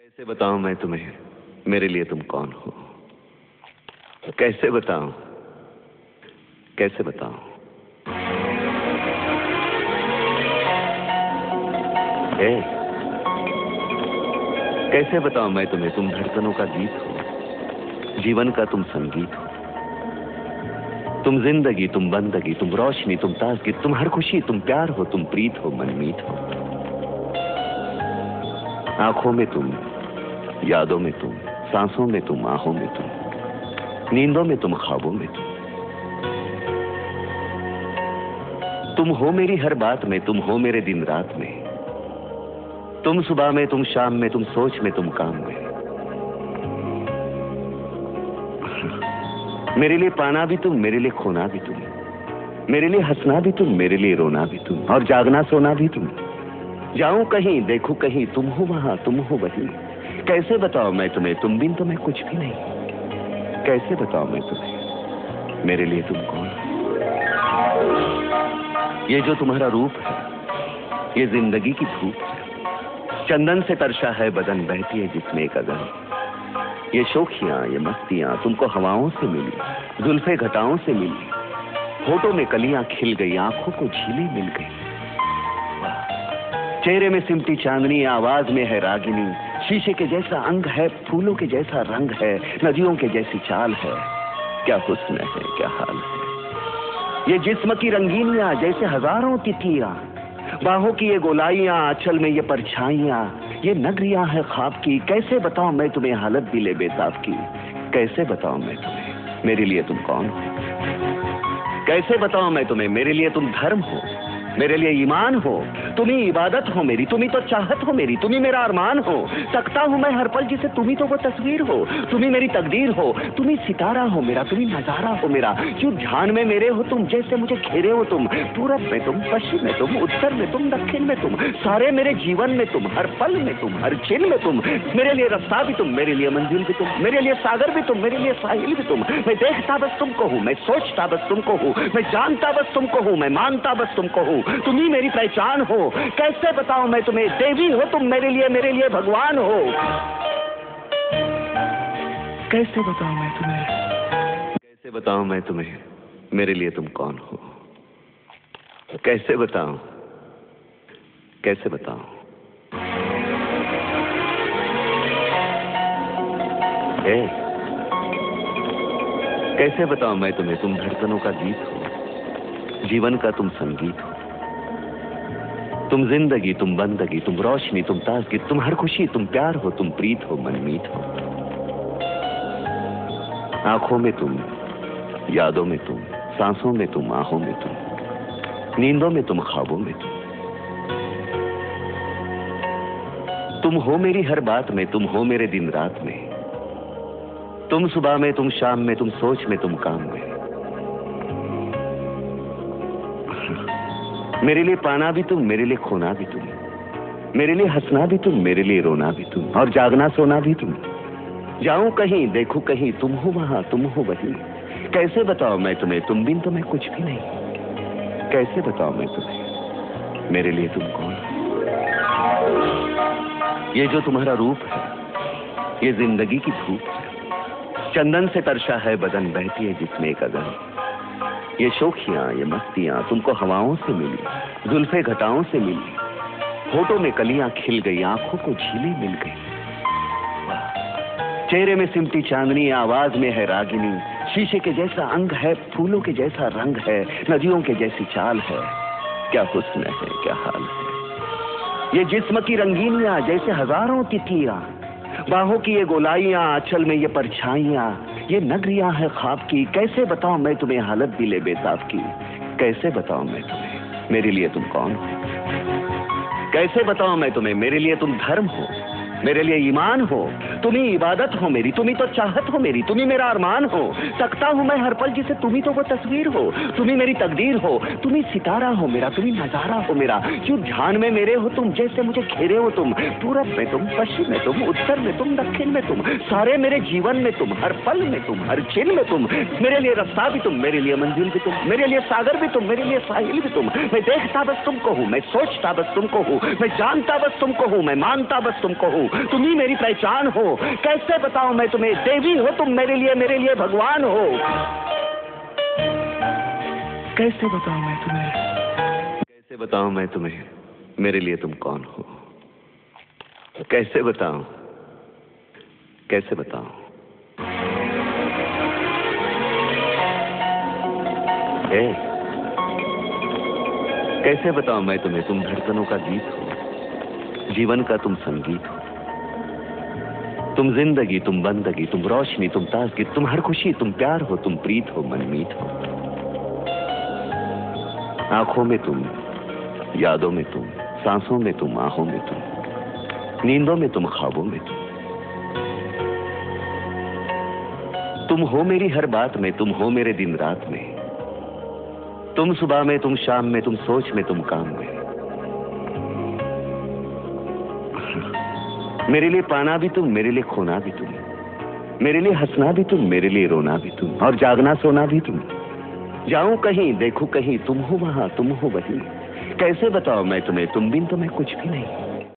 कैसे बताऊं मैं तुम्हें मेरे लिए तुम कौन हो? कैसे बताऊं, कैसे बताऊं? कैसे बताऊं मैं तुम्हें? तुम धड़कनों का गीत हो, जीवन का तुम संगीत हो, तुम जिंदगी, तुम बंदगी, तुम रोशनी, तुम ताजगी, तुम हर खुशी, तुम प्यार हो, तुम प्रीत हो, मनमीत हो। आंखों में तुम, यादों में तुम, सांसों में तुम, आहों में तुम, नींदों में तुम, ख्वाबों में तुम हो मेरी हर बात में, तुम हो मेरे दिन रात में, तुम सुबह में, तुम शाम में, तुम सोच में, तुम काम में। मेरे लिए पाना भी तुम, मेरे लिए खोना भी तुम, मेरे लिए हंसना भी तुम, मेरे लिए रोना भी तुम, और जागना सोना भी तुम। जाऊं कहीं, देखूं कहीं, तुम हो वहां, तुम हो वहीं। कैसे बताओ मैं तुम्हें, तुम बिन तो मैं कुछ भी नहीं। कैसे बताओ मैं तुम्हें मेरे लिए तुम कौन हो? ये जो तुम्हारा रूप है, ये जिंदगी की धूप है, चंदन से तरशा है बदन, बहती है जिसमें एक अगन। ये शोखियां, ये मस्तियां तुमको हवाओं से मिली, जुल्फे घटाओं से मिली, होठों में कलियां खिल गई, आंखों को झीलें मिल गई। चेहरे में सिमटी चांदनी, आवाज में है रागिनी, शीशे के जैसा अंग है, फूलों के जैसा रंग है, नदियों के जैसी चाल है। क्या हुस्न है, क्या हाल है। ये जिस्म की रंगीनियां जैसे हजारों तितलियां, बाहों की ये गोलाइयां, आंचल में ये परछाइयां, ये नगरियां है ख्वाब की। कैसे बताऊं मैं तुम्हें हालत दिले बेताब की? कैसे बताऊं मैं तुम्हें मेरे लिए तुम कौन हो? कैसे बताऊं मैं तुम्हें मेरे लिए तुम धर्म हो, मेरे लिए ईमान हो, तुम ही इबादत हो मेरी, तुम ही तो चाहत हो मेरी, तुम ही मेरा अरमान हो। तकता हूं मैं हर पल जिसे तुम ही तो वो तस्वीर हो, तुम ही मेरी तकदीर हो, तुम ही सितारा हो मेरा, तुम ही नजारा हो मेरा। क्यों ध्यान में मेरे हो तुम, जैसे मुझे घेरे हो तुम, पूरब में तुम, पश्चिम में तुम, उत्तर में तुम, दक्षिण में तुम, सारे मेरे जीवन में तुम, हर पल में तुम, हर क्षण में तुम। मेरे लिए रास्ता भी तुम, मेरे लिए मंजिल भी तुम, मेरे लिए सागर भी तुम, मेरे लिए साहिल भी तुम। मैं देखता बस तुमको हूँ, मैं सोचता बस तुमको हूँ, मैं जानता बस तुमको हूँ, मैं मानता बस तुमको हूँ। तुम ही मेरी पहचान हो। कैसे बताऊं मैं तुम्हें, देवी हो तुम मेरे लिए भगवान हो। कैसे बताऊं मैं तुम्हें, कैसे बताऊं मैं तुम्हें मेरे लिए तुम कौन हो? कैसे बताऊं, कैसे बताऊं? कैसे बताऊं मैं तुम्हें? तुम धड़कनों का गीत हो, जीवन का तुम संगीत हो, तुम जिंदगी, तुम बंदगी, तुम रोशनी, तुम ताजगी, तुम हर खुशी, तुम प्यार हो, तुम प्रीत हो, मनमीत हो। आंखों में तुम, यादों में तुम, सांसों में तुम, आहों में तुम, नींदों में तुम, ख्वाबों में तुम हो मेरी हर बात में, तुम हो मेरे दिन रात में, तुम सुबह में, तुम शाम में, तुम सोच में, तुम काम में। मेरे लिए पाना भी तुम, मेरे लिए खोना भी तुम, मेरे लिए हंसना भी तुम, मेरे लिए रोना भी तुम, और जागना सोना भी तुम। जाऊं कहीं, देखूं कहीं, तुम हो वहां, तुम हो वहीं। कैसे बताओ मैं तुम्हें, तुम बिन तो मैं कुछ भी नहीं। कैसे बताओ मैं तुम्हें मेरे लिए तुम कौन हो? ये जो तुम्हारा रूप है, ये जिंदगी की धूप है, चंदन से तरशा है बदन, बहती है जिसमें एक अगन। ये शोखियां, ये मस्तियां तुमको हवाओं से मिली, जुल्फे घटाओं से मिली, होठों में कलियां खिल गई, आंखों को झीलें मिल गई। चेहरे में सिमटी चांदनी, आवाज में है रागिनी, शीशे के जैसा अंग है, फूलों के जैसा रंग है, नदियों के जैसी चाल है। क्या हुस्न है, क्या हाल है। ये जिस्म की रंगीनियां जैसे हजारों तितलियां, बाहों की ये गोलाइयां, आंचल में ये परछाइयां, ये नगरियां है ख्वाब की। कैसे बताऊं मैं तुम्हें हालत दिले बेताब की? कैसे बताऊं मैं तुम्हें मेरे लिए तुम कौन हो? कैसे बताऊं मैं तुम्हें मेरे लिए तुम धर्म हो, मेरे लिए ईमान हो, तुम ही इबादत हो मेरी, तुम ही तो चाहत हो मेरी, तुम ही मेरा अरमान हो। तकता हूँ मैं हर पल जिसे तुम ही तो वो तस्वीर हो, तुम ही मेरी तकदीर हो, तुम ही सितारा हो मेरा, तुम ही नजारा हो मेरा। क्यों ध्यान में मेरे हो तुम, जैसे मुझे घेरे हो तुम। पूरब में तुम, पश्चिम में तुम, उत्तर में तुम, दक्षिण में तुम, सारे मेरे जीवन में तुम, हर पल में तुम, हर क्षण में तुम। मेरे लिए रास्ता भी तुम, मेरे लिए मंजिल भी तुम, मेरे लिए सागर भी तुम, मेरे लिए साहिल भी तुम। मैं देखता बस तुमको हूँ, मैं सोचता बस तुमको हूँ, मैं जानता बस तुमको हूँ, मैं मानता बस तुमको हूँ। तुम ही मेरी पहचान हो। कैसे बताऊं मैं तुम्हें, देवी हो तुम मेरे लिए भगवान हो। कैसे बताऊं मैं तुम्हें, कैसे बताऊं मैं तुम्हें, मेरे लिए तुम कौन हो। कैसे बताऊं, कैसे बताऊं। कैसे बताऊं मैं तुम्हें, तुम धड़कनों का गीत हो, जीवन का तुम संगीत हो। तुम जिंदगी, तुम बंदगी, तुम रोशनी, तुम ताजगी, तुम हर खुशी, तुम प्यार हो, तुम प्रीत हो, मनमीत हो। आंखों में तुम, यादों में तुम, सांसों में तुम, आहों में तुम, नींदों में तुम, ख्वाबों में तुम हो मेरी हर बात में, तुम हो मेरे दिन रात में। तुम सुबह में, तुम शाम में, तुम सोच में, तुम काम में। मेरे लिए पाना भी तुम, मेरे लिए खोना भी तुम, मेरे लिए हंसना भी तुम, मेरे लिए रोना भी तुम, और जागना सोना भी तुम। जाऊं कहीं, देखूं कहीं, तुम हो वहां, तुम हो वहीं। कैसे बताओ मैं तुम्हें, तुम बिन तो मैं कुछ भी नहीं।